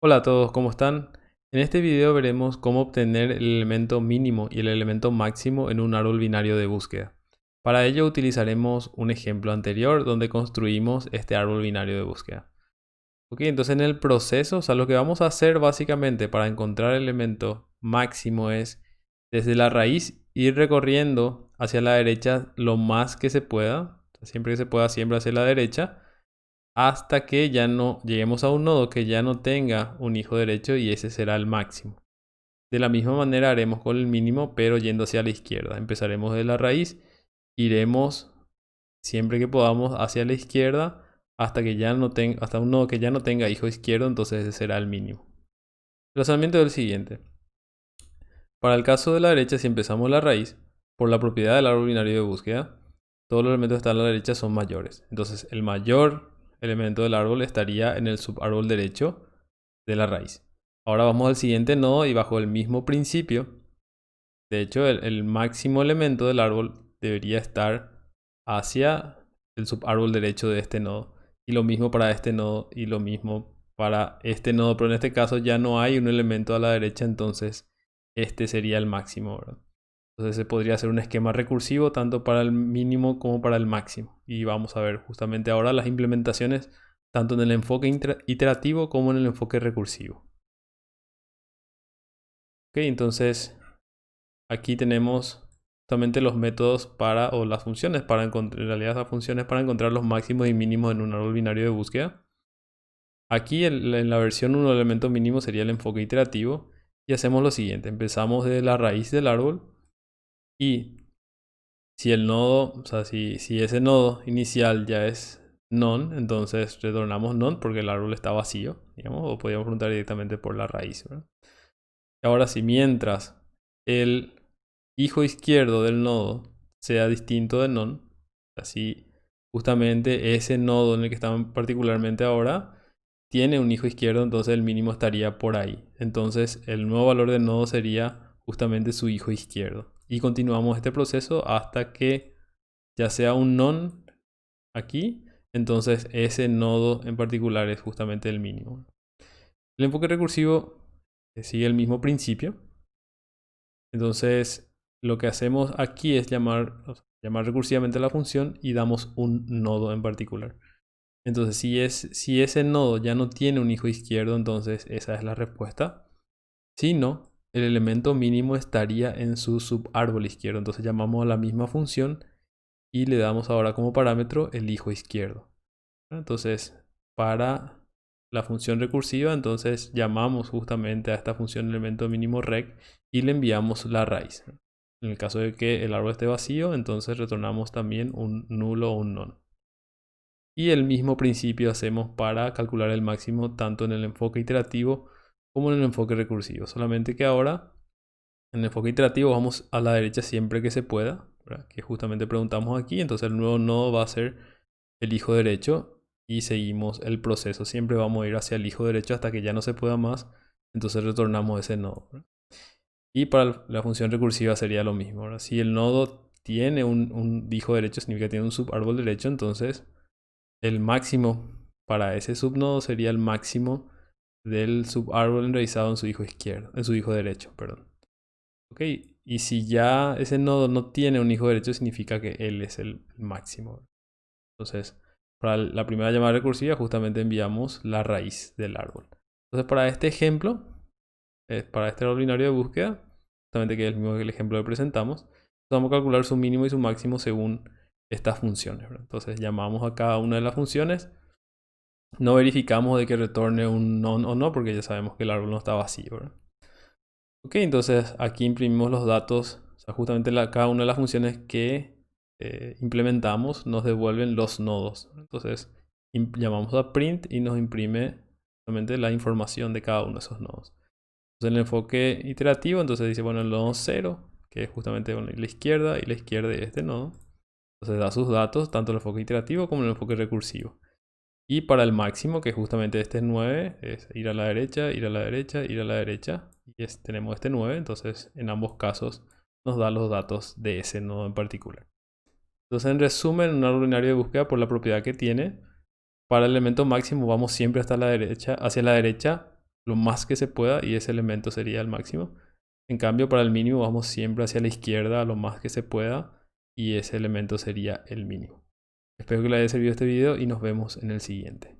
Hola a todos, ¿cómo están? En este video veremos cómo obtener el elemento mínimo y el elemento máximo en un árbol binario de búsqueda. Para ello utilizaremos un ejemplo anterior donde construimos este árbol binario de búsqueda. Ok, entonces en el proceso, o sea, lo que vamos a hacer básicamente para encontrar el elemento máximo es desde la raíz ir recorriendo hacia la derecha lo más que se pueda, siempre que se pueda, siempre hacia la derecha hasta que ya no lleguemos a un nodo que ya no tenga un hijo derecho y ese será el máximo. De la misma manera haremos con el mínimo, pero yendo hacia la izquierda. Empezaremos de la raíz, iremos siempre que podamos hacia la izquierda hasta que ya no tenga, hasta un nodo que ya no tenga hijo izquierdo, entonces ese será el mínimo. El razonamiento es el siguiente. Para el caso de la derecha, si empezamos la raíz, por la propiedad del árbol binario de búsqueda, todos los elementos que están a la derecha son mayores. Entonces, el mayor elemento del árbol estaría en el subárbol derecho de la raíz. Ahora vamos al siguiente nodo y bajo el mismo principio, de hecho, el máximo elemento del árbol debería estar hacia el subárbol derecho de este nodo. Y lo mismo para este nodo y lo mismo para este nodo, pero en este caso ya no hay un elemento a la derecha, entonces este sería el máximo, ¿verdad? Entonces se podría hacer un esquema recursivo tanto para el mínimo como para el máximo. Y vamos a ver justamente ahora las implementaciones tanto en el enfoque iterativo como en el enfoque recursivo. Ok, entonces aquí tenemos justamente los métodos para, o las funciones para encontrar, en realidad las funciones para encontrar los máximos y mínimos en un árbol binario de búsqueda. Aquí en la versión 1 el elemento mínimo sería el enfoque iterativo y hacemos lo siguiente, empezamos de la raíz del árbol y si el nodo, o sea, si ese nodo inicial ya es none, entonces retornamos none porque el árbol está vacío, digamos, o podríamos preguntar directamente por la raíz, ¿verdad? Ahora si mientras el hijo izquierdo del nodo sea distinto de none, así justamente ese nodo en el que estamos particularmente ahora tiene un hijo izquierdo, entonces el mínimo estaría por ahí. Entonces el nuevo valor del nodo sería justamente su hijo izquierdo. Y continuamos este proceso hasta que ya sea un none aquí, entonces ese nodo en particular es justamente el mínimo. El enfoque recursivo sigue el mismo principio. Entonces lo que hacemos aquí es llamar recursivamente a la función y damos un nodo en particular. Entonces si ese nodo ya no tiene un hijo izquierdo, entonces esa es la respuesta. Si no, el elemento mínimo estaría en su subárbol izquierdo. Entonces llamamos a la misma función y le damos ahora como parámetro el hijo izquierdo. Entonces, para la función recursiva, entonces llamamos justamente a esta función elemento mínimo rec y le enviamos la raíz. En el caso de que el árbol esté vacío, entonces retornamos también un nulo o un none. Y el mismo principio hacemos para calcular el máximo tanto en el enfoque iterativo como en el enfoque recursivo. Solamente que ahora en el enfoque iterativo vamos a la derecha siempre que se pueda, ¿verdad? Que justamente preguntamos aquí. Entonces el nuevo nodo va a ser el hijo derecho y seguimos el proceso. Siempre vamos a ir hacia el hijo derecho hasta que ya no se pueda más. Entonces retornamos ese nodo, ¿verdad? Y para la función recursiva sería lo mismo, ¿verdad? Si el nodo tiene un hijo derecho, significa que tiene un subárbol derecho, entonces el máximo para ese subnodo sería el máximo del subárbol enraizado en su hijo izquierdo, en su hijo derecho, perdón. Ok, y si ya ese nodo no tiene un hijo derecho, significa que él es el máximo. Entonces, para la primera llamada recursiva, justamente enviamos la raíz del árbol. Entonces, para este ejemplo, para este árbol binario de búsqueda, justamente que es el mismo que el ejemplo que presentamos, vamos a calcular su mínimo y su máximo según estas funciones, ¿verdad? Entonces, llamamos a cada una de las funciones. No verificamos de que retorne un none o no, porque ya sabemos que el árbol no está vacío, ¿verdad? Ok, entonces aquí imprimimos los datos, o sea, justamente cada una de las funciones que implementamos nos devuelven los nodos. Entonces llamamos a print y nos imprime justamente la información de cada uno de esos nodos. Entonces en el enfoque iterativo, entonces dice, bueno, el nodo 0, que es justamente la izquierda y la izquierda de este nodo. Entonces da sus datos, tanto en el enfoque iterativo como en el enfoque recursivo. Y para el máximo, que justamente este es 9, es ir a la derecha, ir a la derecha, ir a la derecha. Y tenemos este 9, entonces en ambos casos nos da los datos de ese nodo en particular. Entonces en resumen, un árbol binario de búsqueda por la propiedad que tiene, para el elemento máximo vamos siempre hasta la derecha, hacia la derecha lo más que se pueda y ese elemento sería el máximo. En cambio, para el mínimo vamos siempre hacia la izquierda lo más que se pueda y ese elemento sería el mínimo. Espero que les haya servido este video y nos vemos en el siguiente.